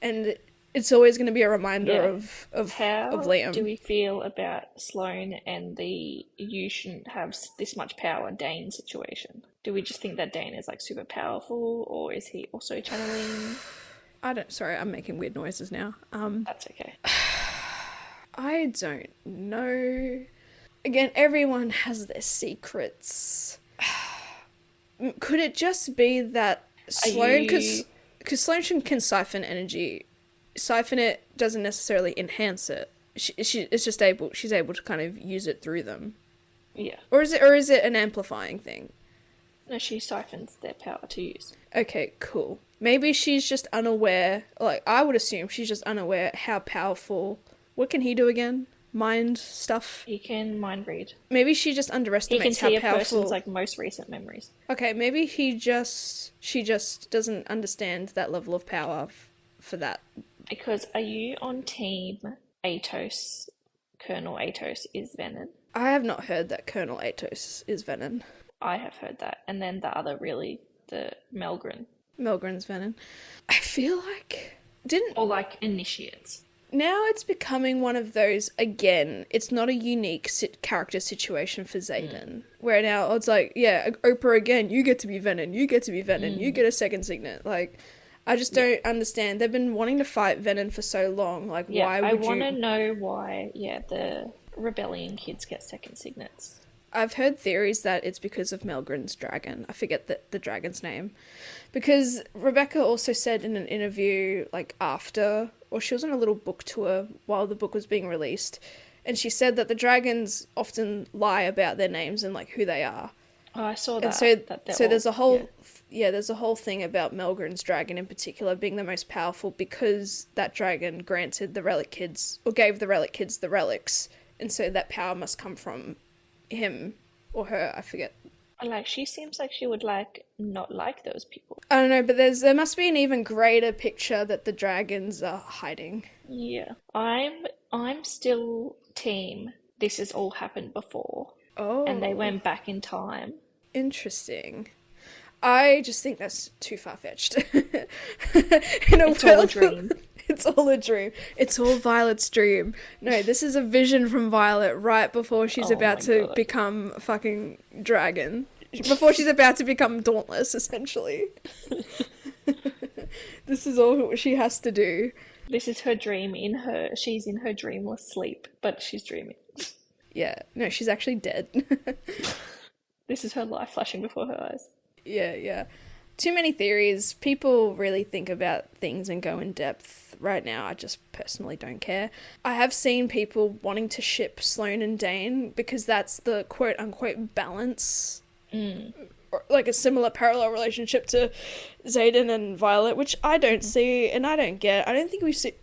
and it's always going to be a reminder of Liam. How do we feel about Sloane and the you shouldn't have this much power Dane situation? Do we just think that Dane is like super powerful, or is he also channeling? Sorry, I'm making weird noises now. That's okay. I don't know. Again, everyone has their secrets. Could it just be that Sloane, because Sloane can siphon energy. Siphon it doesn't necessarily enhance it. She's able to kind of use it through them. Yeah. Or is it an amplifying thing? No, she siphons their power to use. Okay, cool. Maybe she's just unaware. Like, I would assume she's just unaware how powerful. What can he do again? Mind stuff? He can mind read. Maybe she just underestimates how powerful. He can see a person's like most recent memories. Okay, maybe she just doesn't understand that level of power for that. Because are you on team Atos? Colonel Atos is Venom. I have not heard that Colonel Atos is Venom. I have heard that. And then the other the Melgren. Melgren's Venom. I feel like... Or like initiates. Now it's becoming one of those, again, it's not a unique character situation for Xaden. Where now it's like, yeah, Oprah again, you get to be Venom, you get to be Venom, you get a second signet. Like... I just don't understand. They've been wanting to fight Venom for so long. Like, why would you... I want to know why, the rebellion kids get second signets. I've heard theories that it's because of Melgren's dragon. I forget the dragon's name. Because Rebecca also said in an interview, like, after... Or she was on a little book tour while the book was being released. And she said that the dragons often lie about their names and, like, who they are. Oh, I saw that. And so there's a whole... there's a whole thing about Melgren's dragon in particular being the most powerful because that dragon granted the relic kids, or gave the relic kids the relics, and so that power must come from him or her, I forget. Like, she seems like she would, like, not like those people. I don't know, but there must be an even greater picture that the dragons are hiding. Yeah. I'm still team this has all happened before. Oh. And they went back in time. Interesting. I just think that's too far-fetched. It's all a dream. It's all a dream. It's all Violet's dream. No, this is a vision from Violet right before she's about to become a fucking dragon. Before she's about to become Dauntless, essentially. This is all she has to do. This is her dream she's in her dreamless sleep, but she's dreaming. Yeah. No, she's actually dead. This is her life flashing before her eyes. Yeah. Too many theories. People really think about things and go in depth. Right now, I just personally don't care. I have seen people wanting to ship Sloane and Dane because that's the quote-unquote balance. Or like a similar parallel relationship to Xaden and Violet, which I don't see and I don't get. I don't think we see,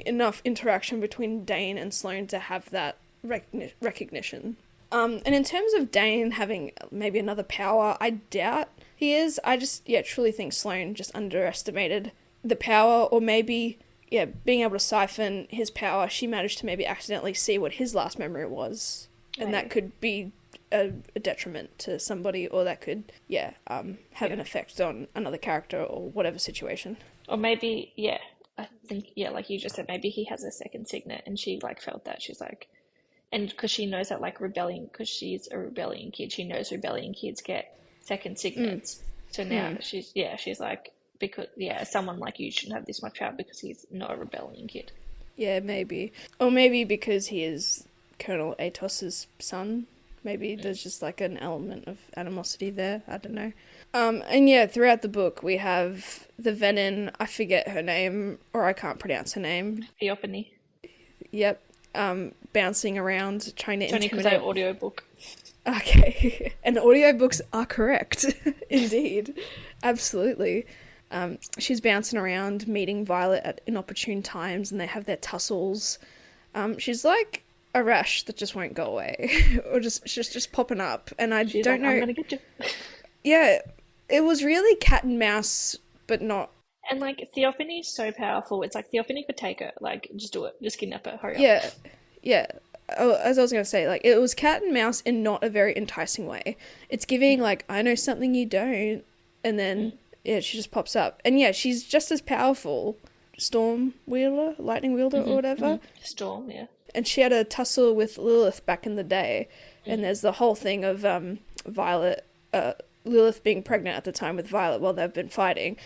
enough interaction between Dane and Sloane to have that recognition. And in terms of Dane having maybe another power, I doubt he is. I just, truly think Sloane just underestimated the power, or maybe, being able to siphon his power, she managed to maybe accidentally see what his last memory was. And that could be a detriment to somebody, or that could, have an effect on another character or whatever situation. Or maybe, I think, like you just said, maybe he has a second signet and she, like, felt that. She's like... And because she knows that, like, because she's a rebellion kid, she knows rebellion kids get second signets. So now she's like, because, someone like you shouldn't have this much power because he's not a rebellion kid. Yeah, maybe. Or maybe because he is Colonel Atos's son. Maybe there's just like an element of animosity there. I don't know. And yeah, throughout the book we have the Venin, I forget her name, or I can't pronounce her name. Theophany. Yep. Bouncing around trying to intimidate. Audiobook. Okay. And audiobooks are correct. Indeed. Absolutely. She's bouncing around, meeting Violet at inopportune times, and they have their tussles. She's like a rash that just won't go away, or just popping up. And she's don't know. I'm gonna get you. Yeah, it was really cat and mouse, but not. And like Theophany is so powerful. It's like Theophany could take her. Like, just do it. Just kidnap her. Hurry up. Yeah. Oh, as I was gonna say, like, it was cat and mouse in not a very enticing way. It's giving like, I know something you don't, and then yeah, she just pops up, and yeah, she's just as powerful. Storm wielder, lightning wielder, or whatever. Storm, yeah. And she had a tussle with Lilith back in the day, and there's the whole thing of Lilith being pregnant at the time with Violet while they've been fighting.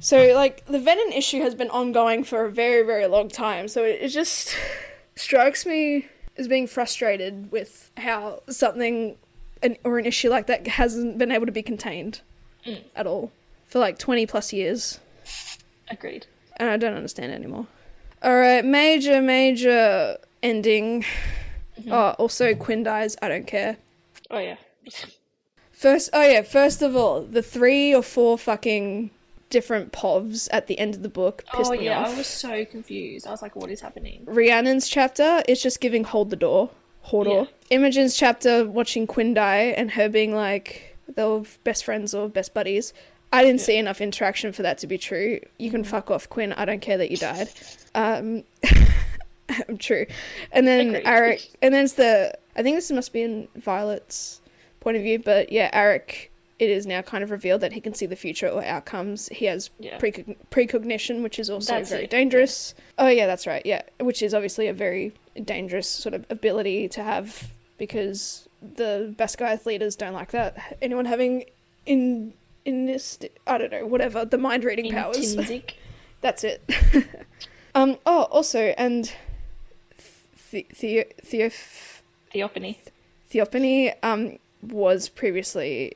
So like the Venin issue has been ongoing for a very, very long time. So it just strikes me as being frustrated with how something or an issue like that hasn't been able to be contained at all for like 20 plus years. Agreed. And I don't understand it anymore. Alright, major ending. Oh, also Quinn dies. I don't care. Oh yeah. First of all, the 3 or 4 fucking different povs at the end of the book pissed me off. I was so confused. I was like, what is happening? Rhiannon's chapter is just giving hold the door. Hodor. Yeah. Imogen's chapter, watching Quinn die and her being like, they were best friends or best buddies. I didn't see enough interaction for that to be true. You can fuck off, Quinn. I don't care that you died. True. And then Eric, and then I think this must be in Violet's point of view, but yeah, Eric, it is now kind of revealed that he can see the future or outcomes. He has precognition, which is also very dangerous. Yeah. Oh yeah, that's right. Yeah, which is obviously a very dangerous sort of ability to have, because the Basgiath leaders don't like that. Anyone having in this, I don't know, whatever, the mind reading powers. That's it. Also, and Theophany was previously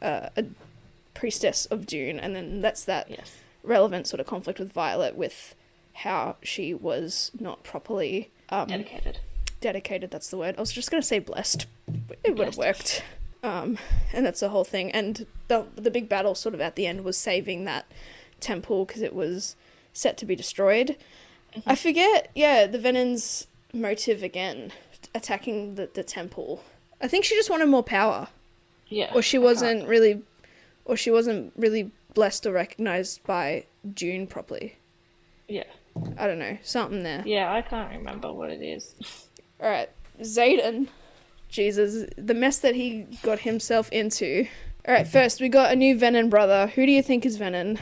a priestess of Dune, and then that's that relevant sort of conflict with Violet with how she was not properly dedicated, that's the word. I was just going to say blessed. It would have worked. And that's the whole thing. And the big battle sort of at the end was saving that temple because it was set to be destroyed. I forget, the Venin's motive again, attacking the temple. I think she just wanted more power. Yeah. Or she wasn't really blessed or recognised by Dune properly. Yeah. I don't know, something there. Yeah, I can't remember what it is. Alright, Xaden. Jesus, the mess that he got himself into. Alright, first we got a new Venin brother. Who do you think is Venin?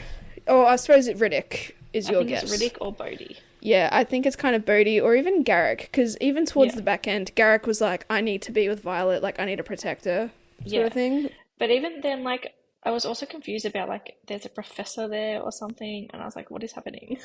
Oh, I suppose Riddick is your guess. It's Riddick or Bodhi. Yeah, I think it's kind of Bodhi or even Garrick, because even towards the back end, Garrick was like, I need to be with Violet, like, I need to protect her, sort of thing. But even then, like, I was also confused about, like, there's a professor there or something, and I was like, what is happening?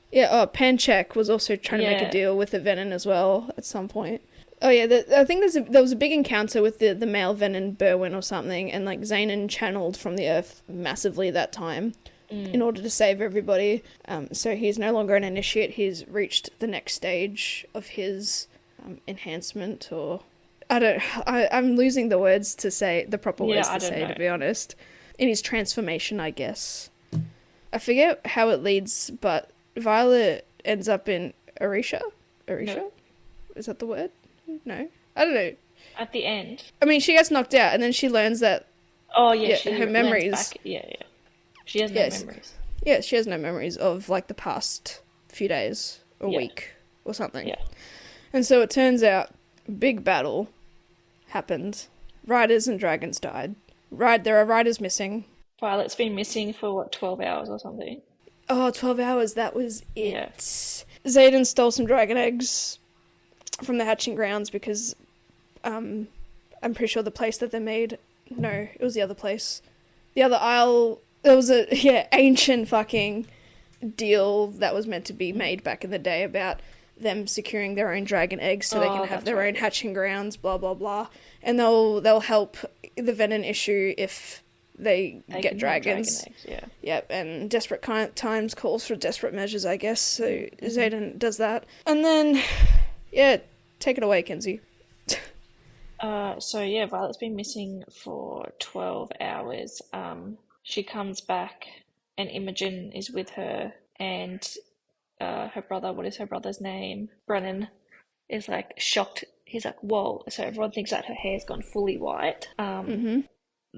Yeah, Panchek was also trying to make a deal with the Venin as well at some point. Oh yeah, I think there was a big encounter with the male Venin, Berwyn or something, and like Xanon channeled from the earth massively that time in order to save everybody. So he's no longer an initiate, he's reached the next stage of his enhancement, or I'm losing the words to say, the proper words to say, to be honest. In his transformation, I guess. I forget how it leads, but Violet ends up in Aretia? No. Is that the word? No. I don't know. At the end. I mean, she gets knocked out, and then she learns that... Oh, yeah, she her memories... Back. Yeah. She has no memories. Yeah, she has no memories of, like, the past few days, or week, or something. Yeah. And so it turns out, big battle happened. Riders and dragons died. There are riders missing. Violet's been missing for, 12 hours or something? Oh, 12 hours, that was it. Yeah. Xaden stole some dragon eggs from the hatching grounds because I'm pretty sure the place that they made... No, it was the other place. The other isle... There was a ancient fucking deal that was meant to be made back in the day about them securing their own dragon eggs so they can have their own right. hatching grounds, blah blah blah, and they'll help the Venom issue if they get dragons. Dragon eggs, yeah. Yep, and desperate times calls for desperate measures, I guess. So Xaden does that, and then yeah, take it away, Kenzie. So yeah, Violet's been missing for 12 hours. She comes back and Imogen is with her and her brother, what is her brother's name? Brennan is like shocked. He's like, whoa. So everyone thinks that her hair's gone fully white.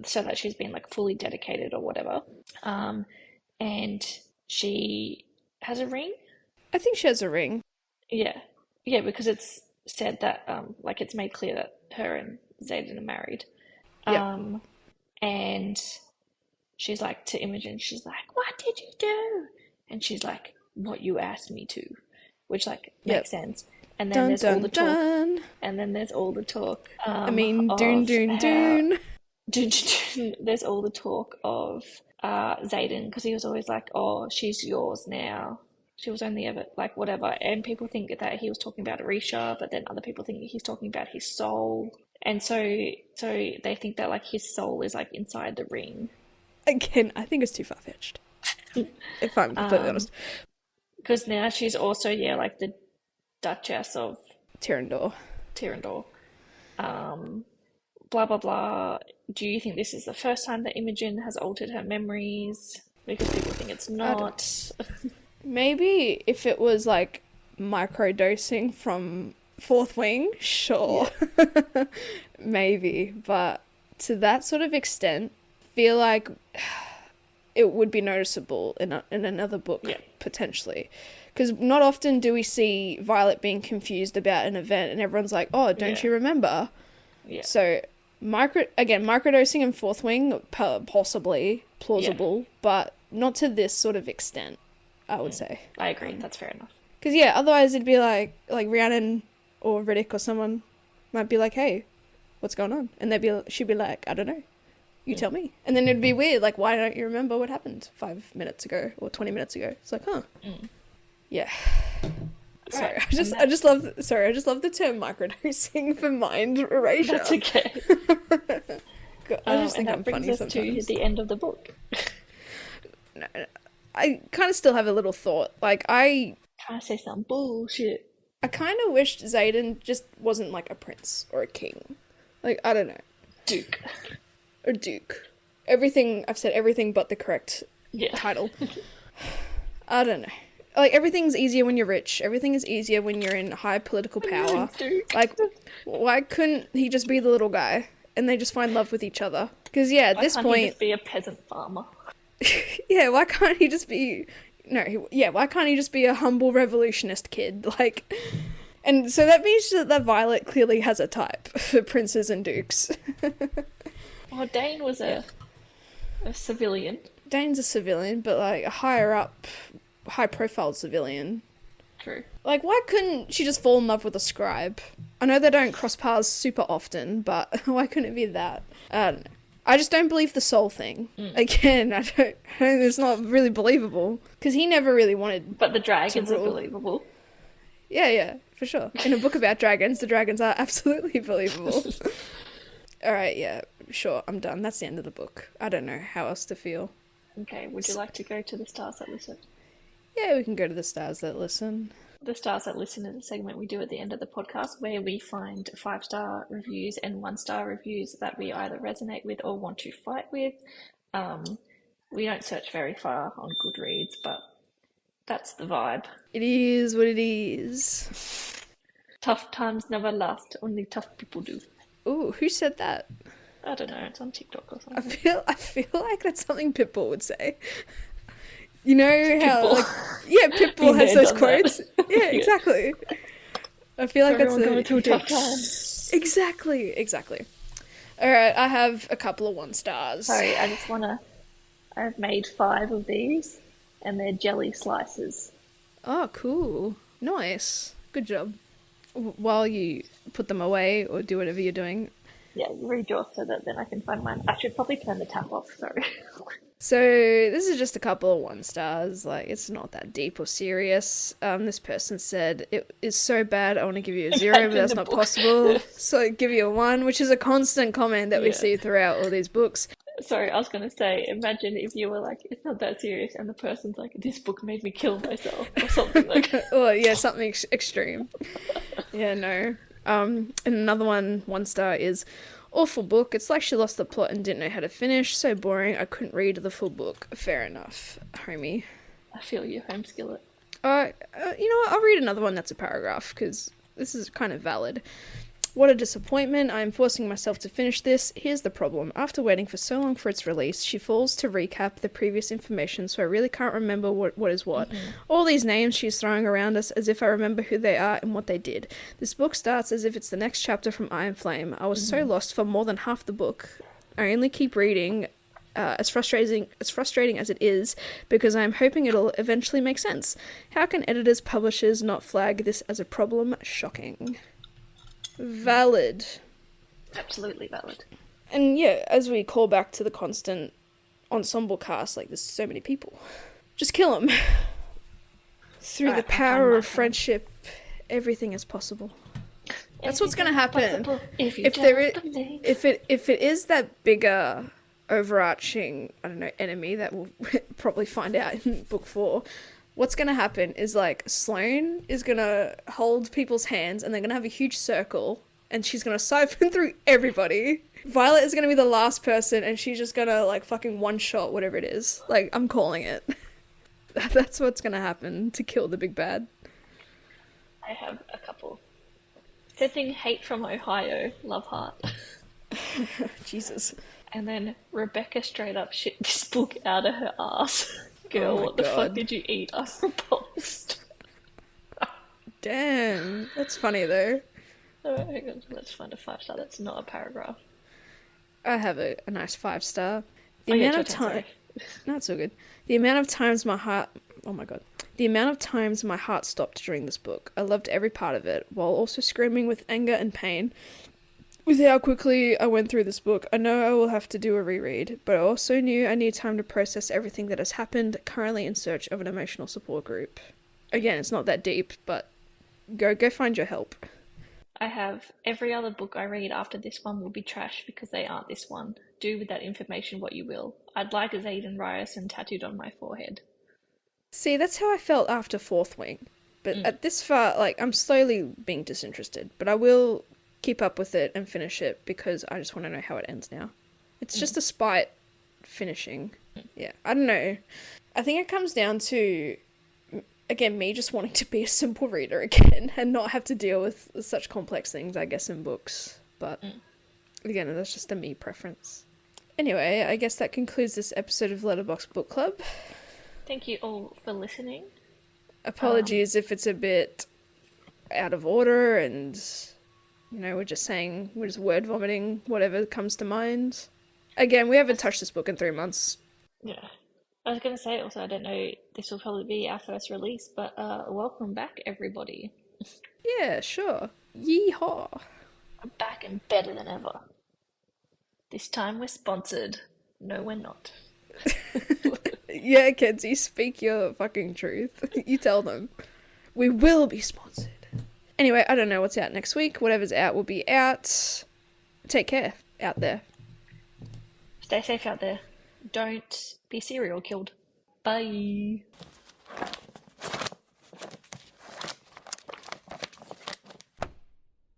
So that she's been like fully dedicated or whatever. And she has a ring. I think she has a ring. Yeah. Yeah, because it's said that like it's made clear that her and Xaden are married. Yeah. And she's like to Imogen, she's like, what did you do? And she's like, what you asked me to, which like makes sense. And then there's all the talk. And then there's all the talk. There's all the talk of Xaden, because he was always like, oh, she's yours now. She was only ever like whatever. And people think that he was talking about Arisha, but then other people think he's talking about his soul. And so they think that like his soul is like inside the ring. Again, I think it's too far-fetched. If I'm completely honest. Because now she's also, like the Duchess of Tyrrendor. Blah, blah, blah. Do you think this is the first time that Imogen has altered her memories? Because people think it's not. Maybe if it was like microdosing from Fourth Wing, sure. Yeah. Maybe. But to that sort of extent, feel like it would be noticeable in another book, potentially. Because not often do we see Violet being confused about an event and everyone's like, oh, don't you remember? Yeah. So, microdosing in Fourth Wing, possibly plausible, but not to this sort of extent, I would say. I agree, that's fair enough. Because, otherwise it'd be like Rhiannon or Riddick or someone might be like, hey, what's going on? And she'd be like, I don't know. You tell me. And then it'd be weird, like, why don't you remember what happened 5 minutes ago or 20 minutes ago? It's like, huh. Yeah. Sorry, I just love the term microdosing for mind erasure. That's okay. God, I just think I'm funny sometimes. That brings us to the end of the book. No, I kind of still have a little thought. Like, Can I say some bullshit? I kind of wished Xaden just wasn't like a prince or a king. Like, I don't know. Duke. Or Duke. I've said everything but the correct title. I don't know. Like, everything's easier when you're rich. Everything is easier when you're in high political power. Like, why couldn't he just be the little guy? And they just find love with each other? Because, at this point... Why can't he just be a peasant farmer? Why can't he just be... why can't he just be a humble revolutionist kid? Like... And so that means that Violet clearly has a type for princes and dukes. Well, Dane was a civilian. Dane's a civilian, but, like, a high-profile civilian. True. Like, why couldn't she just fall in love with a scribe? I know they don't cross paths super often, but why couldn't it be that? I don't know. I just don't believe the soul thing. Again, I don't, it's not really believable. Because he never really wanted But the dragons are believable. Yeah, for sure. In a book about dragons, the dragons are absolutely believable. Alright, sure, I'm done. That's the end of the book. I don't know how else to feel. Okay, would you like to go to the stars that listen? Yeah, we can go to the stars that listen. The stars that listen is a segment we do at the end of the podcast where we find 5-star reviews and 1-star reviews that we either resonate with or want to fight with. We don't search very far on Goodreads, but that's the vibe. It is what it is. Tough times never last, only tough people do. Ooh, who said that? I don't know, it's on TikTok or something. I feel like that's something Pitbull would say. You know how, like, Pitbull has those quotes. Yeah, exactly. I feel like everyone going through a tough time. Exactly. Alright, I have a couple of 1 stars. Sorry, I've made 5 of these, and they're jelly slices. Oh, cool. Nice. Good job. While you put them away or do whatever you're doing. Yeah, you read yours so that then I can find mine. I should probably turn the tap off, sorry. So this is just a couple of 1 stars. Like, it's not that deep or serious. This person said it is so bad. I want to give you a 0, but that's not possible. So I give you a 1, which is a constant comment that we see throughout all these books. Sorry, I was gonna say, imagine if you were like, it's not that serious, and the person's like, this book made me kill myself, or something like that. Well, yeah, something extreme. Yeah, no. And another 1 star is awful book. It's like she lost the plot and didn't know how to finish. So boring. I couldn't read the full book. Fair enough, homie. I feel you, home skillet. You know what? I'll read another one that's a paragraph because this is kind of valid. What a disappointment. I am forcing myself to finish this. Here's the problem. After waiting for so long for its release, she falls to recap the previous information, so I really can't remember what is what. Mm-hmm. All these names she's throwing around us as if I remember who they are and what they did. This book starts as if it's the next chapter from Iron Flame. I was so lost for more than half the book. I only keep reading, as frustrating as it is, because I am hoping it'll eventually make sense. How can editors, publishers not flag this as a problem? Shocking. Valid. Absolutely valid. And yeah, as we call back to the constant ensemble cast, like, there's so many people. Just kill them. Through the power of friendship, everything is possible. That's what's going to happen. If it is that bigger overarching, I don't know, enemy that we'll probably find out in book 4, what's going to happen is, like, Sloane is going to hold people's hands and they're going to have a huge circle and she's going to siphon through everybody. Violet is going to be the last person and she's just going to, like, fucking one-shot whatever it is. Like, I'm calling it. That's what's going to happen to kill the big bad. I have a couple. Sending hate from Ohio, love heart. Jesus. And then Rebecca straight up shit this book out of her ass. Girl, what the fuck did you eat? I'm repulsed. Damn, that's funny though. Oh, hang on, let's find a 5-star. That's not a paragraph. I have a nice 5-star. The amount of time. No, it's all good. The amount of times my heart. Oh my god. The amount of times my heart stopped during this book. I loved every part of it, while also screaming with anger and pain. With how quickly I went through this book, I know I will have to do a reread, but I also knew I need time to process everything that has happened, currently in search of an emotional support group. Again, it's not that deep, but go find your help. I have every other book I read after this one will be trash because they aren't this one. Do with that information what you will. I'd like a Zaid and Ryerson tattooed on my forehead. See, that's how I felt after Fourth Wing. But at this far, like, I'm slowly being disinterested, but I will keep up with it and finish it because I just want to know how it ends now. It's just a spite finishing. Yeah, I don't know. I think it comes down to, again, me just wanting to be a simple reader again and not have to deal with such complex things, I guess, in books. But again, that's just a me preference. Anyway, I guess that concludes this episode of Letterboxd Book Club. Thank you all for listening. Apologies if it's a bit out of order and, you know, we're just word vomiting whatever comes to mind. Again, we haven't touched this book in 3 months. Yeah. I was going to say also, I don't know, this will probably be our first release, but welcome back, everybody. Yeah, sure. Yeehaw. I'm back and better than ever. This time we're sponsored. No, we're not. Yeah, Kenzie, speak your fucking truth. You tell them. We will be sponsored. Anyway, I don't know what's out next week. Whatever's out will be out. Take care out there. Stay safe out there. Don't be serial killed. Bye.